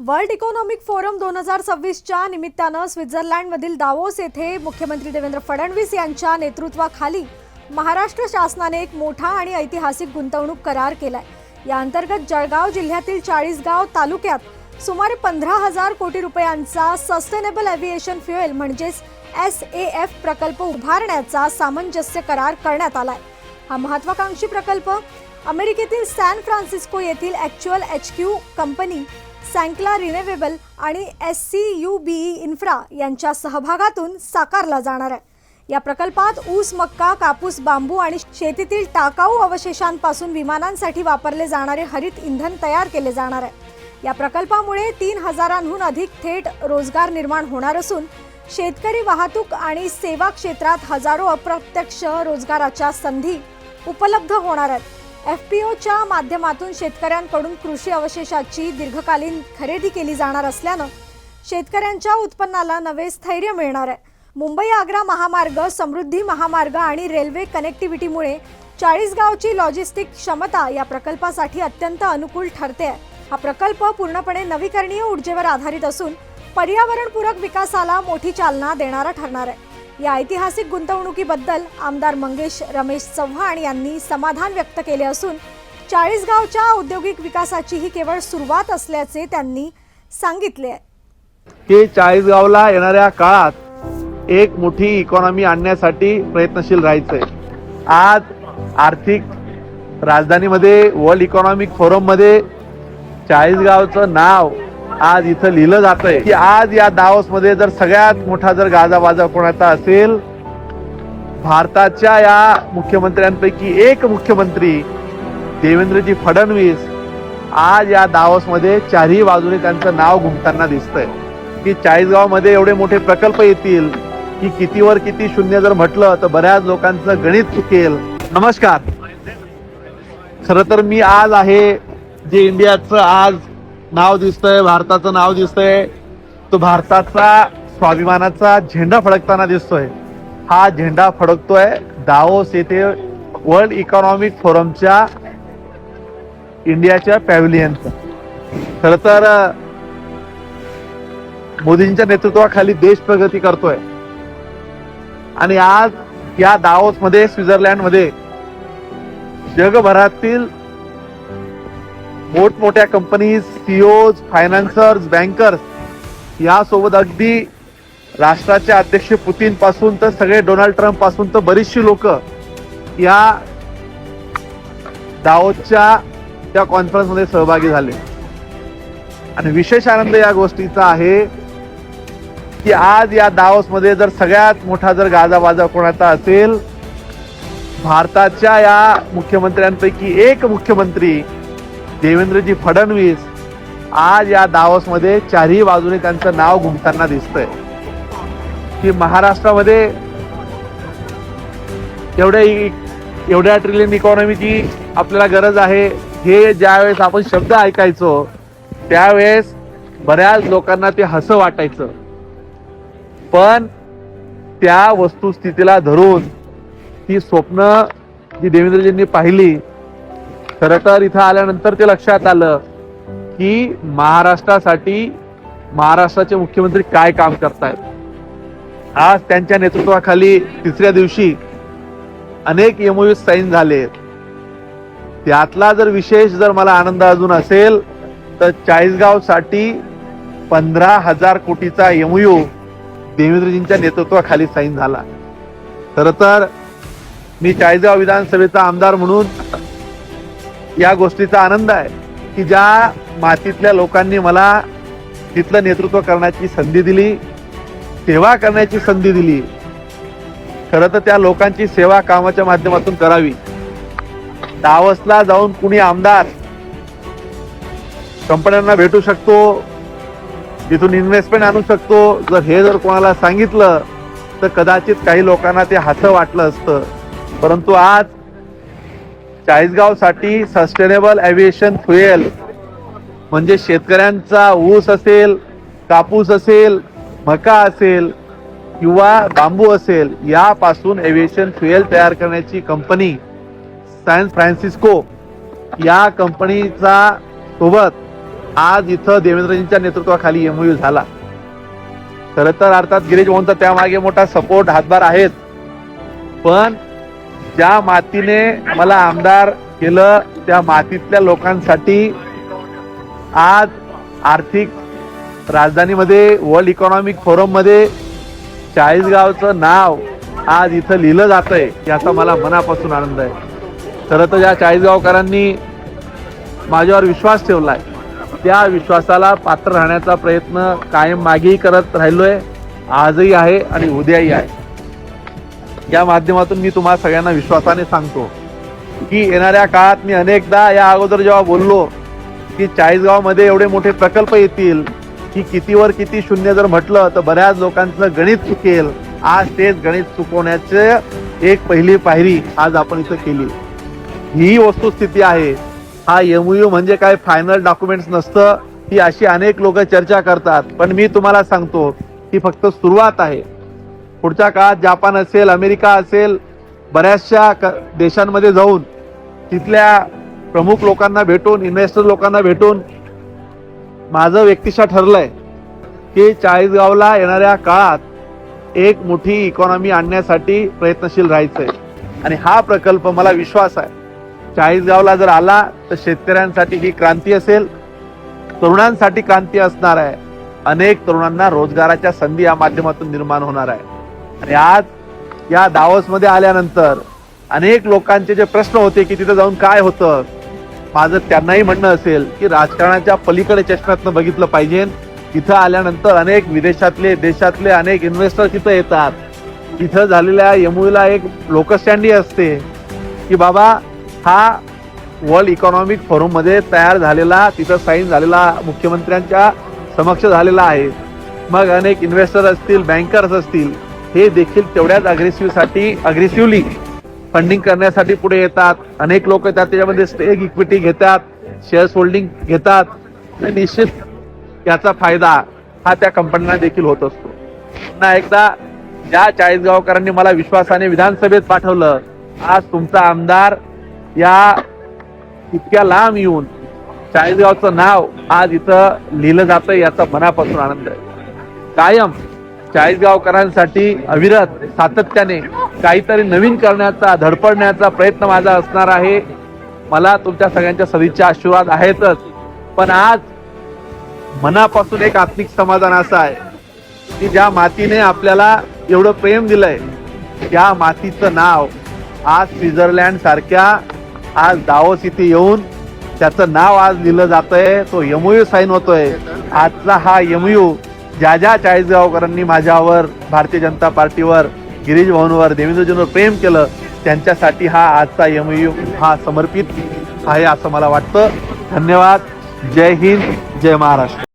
World economic forum 2026च्या निमित्तानं स्वित्झर्लंडमधील Davos येथे मुख्यमंत्री देवेंद्र फडणवीस यांच्या नेतृत्वाखाली महाराष्ट्र शासनाने एक मोठा आणि ऐतिहासिक गुंतवणूक करार केलाय। या अंतर्गत जळगाव जिल्ह्यातील 40गाव तालुक्यात सुमारे 15,000 कोटी रुपयांचा सस्टेनेबल एव्हिएशन फ्युएल म्हणजेच SAF प्रकल्प उभारण्याचा सामंजस्य करार करण्यात आलाय। हा महत्त्वाकांक्षी प्रकल्प अमेरिकेतील सॅन फ्रान्सिस्को येथील ॲक्च्युअल HQ कंपनी सॅंक्ला रिन्युएबल आणि SCUBE इन्फ्रा यांच्या सहभागातून साकारला जाणार आहे। या प्रकल्पात ऊस, मक्का, कापूस, बांबू आणि शेतीतील टाकाऊ अवशेषांपासून विमानांसाठी वापरले जाणारे हरित इंधन तयार केले जाणार आहे। या प्रकल्पामुळे 3,000हून अधिक थेट रोजगार निर्माण होणार असून शेतकरी, वाहतूक आणि सेवा क्षेत्रात हजारो अप्रत्यक्ष रोजगाराच्या संधी उपलब्ध होणार आहेत। FPOच्या माध्यमातून शेतकऱ्यांकडून कृषी अवशेषाची दीर्घकालीन खरेदी केली जाणार असल्याने शेतकऱ्यांच्या उत्पन्नाला नवे स्थैर्य मिळणार आहे। मुंबई-आग्रा महामार्ग, समृद्धी महामार्ग आणि रेल्वे कनेक्टिव्हिटीमुळे 40गावची लॉजिस्टिक क्षमता या प्रकल्पासाठी अत्यंत अनुकूल ठरते आहे। हा प्रकल्प पूर्णपणे नवीकरणीय ऊर्जेवर आधारित असून पर्यावरणपूरक विकासाला मोठी चालना देणारा ठरणार आहे। या ऐतिहासिक गुंतवणुकीबद्दल आमदार मंगेश रमेश चव्हाण यांनी समाधान व्यक्त केले असून 40गावच्या औद्योगिक विकासाची ही केवळ सुरुवात त्यांनी सांगितले आहे की 40गावला येणाऱ्या काळात एक मोठी इकॉनॉमी आणण्यासाठी प्रयत्नशील राहायचंय। आज आर्थिक राजधानीमध्ये वर्ल्ड इकॉनॉमिक फोरम मध्ये 40गावचं नाव आज इथं लिहिलं जातंय की आज या दावोस मध्ये जर सगळ्यात मोठा जर गाजावाजा कोणाचा असेल, भारताच्या या मुख्यमंत्र्यांपैकी एक मुख्यमंत्री देवेंद्रजी फडणवीस आज या दावोस मध्ये चारही बाजूने त्यांचं नाव घुमताना दिसतंय की 40गाव मध्ये एवढे मोठे प्रकल्प येतील की कितीवर किती शून्य जर म्हटलं तर बऱ्याच लोकांचं गणित चुकेल। नमस्कार, खरं तर मी आज आहे जे इंडियाचं आज नाव दिसतंय, भारताचं नाव दिसतंय, तो भारताचा स्वाभिमानाचा झेंडा फडकताना दिसतोय। हा झेंडा फडकतोय दावोस येथे वर्ल्ड इकॉनॉमिक फोरमच्या इंडियाच्या पॅव्हिलियनचा। खरं तर मोदींच्या नेतृत्वाखाली देश प्रगती करतोय आणि आज या दावोस मध्ये स्वित्झर्लंड मध्ये जगभरातील मोठमोठ्या कंपनीज, CEOs, फायनान्सर्स, बँकर्स यासोबत अगदी राष्ट्राचे अध्यक्ष पुतीन पासून तर सगळे डोनाल्ड ट्रम्प पासून तर बरीचशी लोक या दावोसच्या त्या कॉन्फरन्स मध्ये सहभागी झाले। आणि विशेष आनंद या गोष्टीचा आहे की आज या दावोस मध्ये जर सगळ्यात मोठा जर गाजावाजा कोणाचा असेल, भारताच्या या मुख्यमंत्र्यांपैकी एक मुख्यमंत्री देवेंद्रजी फडणवीस आज या दावोस मध्ये चारही बाजूने त्यांचं नाव घुमताना दिसतंय की महाराष्ट्रामध्ये एवढ्या ट्रिलियन इकॉनॉमीची आपल्याला गरज आहे। हे ज्यावेळेस आपण शब्द ऐकायचो त्यावेळेस बऱ्याच लोकांना ते हसं वाटायचं, पण त्या वस्तुस्थितीला धरून ती स्वप्न जी देवेंद्रजींनी पाहिली, खरं तर इथं आल्यानंतर ते लक्षात आलं की महाराष्ट्रासाठी महाराष्ट्राचे मुख्यमंत्री काय काम करतायत। आज त्यांच्या नेतृत्वाखाली तिसऱ्या दिवशी अनेक MOU साईन झाले। त्यातला जर विशेष जर मला आनंद अजून असेल तर 40गाव साठी 15,000 कोटीचा MOU देवेंद्रजींच्या नेतृत्वाखाली साईन झाला। खरं तर मी 40गाव विधानसभेचा आमदार म्हणून या गोष्टीचा आनंद आहे की ज्या मातीतल्या लोकांनी मला तिथलं नेतृत्व करण्याची संधी दिली, सेवा करण्याची संधी दिली, खरं तर त्या लोकांची सेवा कामाच्या माध्यमातून करावी। दावोसला जाऊन कुणी आमदार कंपन्यांना भेटू शकतो, तिथून इन्व्हेस्टमेंट आणू शकतो, जर कोणाला सांगितलं तर कदाचित काही लोकांना ते हसं वाटलं असतं। परंतु आज 40गाव साठी सस्टेनेबल एव्हिएशन फ्युएल म्हणजे शेतकऱ्यांचा ऊस असेल, कापूस असेल, मका असेल किंवा बांबू असेल यापासून एव्हिएशन फ्युएल तयार करण्याची कंपनी सॅन फ्रान्सिस्को या कंपनीचा सोबत आज इथं देवेंद्रजींच्या नेतृत्वाखाली एमओयू झाला. खरं तर अर्थात गिरीश भाऊंचा त्यामागे मोठा सपोर्ट हातभार आहेत, पण ज्या मातीने मला आमदार केलं त्या मातीतल्या लोकांसाठी आज आर्थिक राजधानीमध्ये वर्ल्ड इकॉनॉमिक फोरम मध्ये चाळीसगावचं नाव आज इथं लिहिलं जातंय याचा मला मनापासून आनंद आहे. खरं तर या चाळीसगावकरांनी माझ्यावर विश्वास ठेवलाय, त्या विश्वासाला पात्र राहण्याचा प्रयत्न कायम मागेही करत राहिलोय, आजही आहे आणि उद्याही आहे. या माध्यमातून मी तुम्हाला सगळ्यांना विश्वासाने सांगतो की येणाऱ्या काळात मी अनेकदा या अगोदर जेव्हा बोललो की चाळीसगावमध्ये एवढे मोठे प्रकल्प येतील की कितीवर किती शून्य जर म्हटलं तर बऱ्याच लोकांचं गणित चुकेल, आज तेच गणित चुकवण्याचे एक पहिली पायरी आज आपण इथं केली. ही वस्तुस्थिती आहे. हा एमओयू म्हणजे काय फायनल डॉक्युमेंट्स नसतं, ही अशी अनेक लोक चर्चा करतात, पण मी तुम्हाला सांगतो ही फक्त सुरुवात आहे. पुढच्या काळात जापान असेल, अमेरिका असेल, बऱ्याचशा देशांमध्ये जाऊन तिथल्या प्रमुख लोकांना भेटून, इन्व्हेस्टर लोकांना भेटून माझं व्यक्तिशः ठरलंय की चाळीसगावला येणाऱ्या काळात एक मोठी इकॉनॉमी आणण्यासाठी प्रयत्नशील राहायचंय. आणि हा प्रकल्प मला विश्वास आहे चाळीसगावला जर आला तर शेतकऱ्यांसाठी ही क्रांती असेल, तरुणांसाठी क्रांती असणार आहे. अनेक तरुणांना रोजगाराच्या संधी या माध्यमातून निर्माण होणार आहे. आणि आज या दावोसमध्ये आल्यानंतर अनेक लोकांचे जे प्रश्न होते की तिथे जाऊन काय होतं, माझं त्यांनाही म्हणणं असेल की राजकारणाच्या पलीकडे चष्म्यातनं बघितलं पाहिजे. इथं आल्यानंतर अनेक विदेशातले, देशातले अनेक इन्व्हेस्टर तिथं येतात. इथं झालेल्या एमओयूला एक लोकस्टँडी असते की बाबा हा वर्ल्ड इकॉनॉमिक फोरम मध्ये तयार झालेला, तिथं साईन झालेला, मुख्यमंत्र्यांच्या समक्ष झालेला आहे. मग अनेक इन्व्हेस्टर असतील, बँकर्स असतील, हे देखील तेवढ्याच अग्रेसिव्हली फंडिंग करण्यासाठी पुढे येतात. अनेक लोक त्याच्यामध्ये स्टेक इक्विटी घेतात, शेअर्स होल्डिंग घेतात. निश्चित याचा फायदा हा त्या कंपन्यांना देखील होत असतो. पुन्हा एकदा ज्या चाळीसगावकरांनी मला विश्वासाने विधानसभेत पाठवलं, आज तुमचा आमदार या इतक्या लांब येऊन चाळीसगावचं नाव आज इथं लिहिलं जातं याचा मनापासून आनंद आहे. कायम चाळीसगावकरांसाठी अविरत सातत्याने काहीतरी नवीन करण्याचा, धडपडण्याचा प्रयत्न माझा असणार आहे. मला तुमच्या सगळ्यांच्या सदिच्छा आशीर्वाद आहेतच, पण आज मनापासून एक आत्मिक समाधान असं आहे की ज्या मातीने आपल्याला एवढं प्रेम दिलंय त्या मातीचं नाव आज स्वित्झर्लंड सारख्या आज दावोस इथे येऊन त्याचं नाव आज लिहिलं जातंय. तो एमओयू साईन होतोय. आजचा हा एमओयू ज्या ज्या चाळीसगावकरांनी माझ्यावर, भारतीय जनता पार्टीवर, गिरीश भाऊंवर, देवेंद्रजींवर प्रेम केलं त्यांच्यासाठी हा आजचा एमओयू हा समर्पित आहे असं मला वाटतं. धन्यवाद. जय हिंद, जय महाराष्ट्र.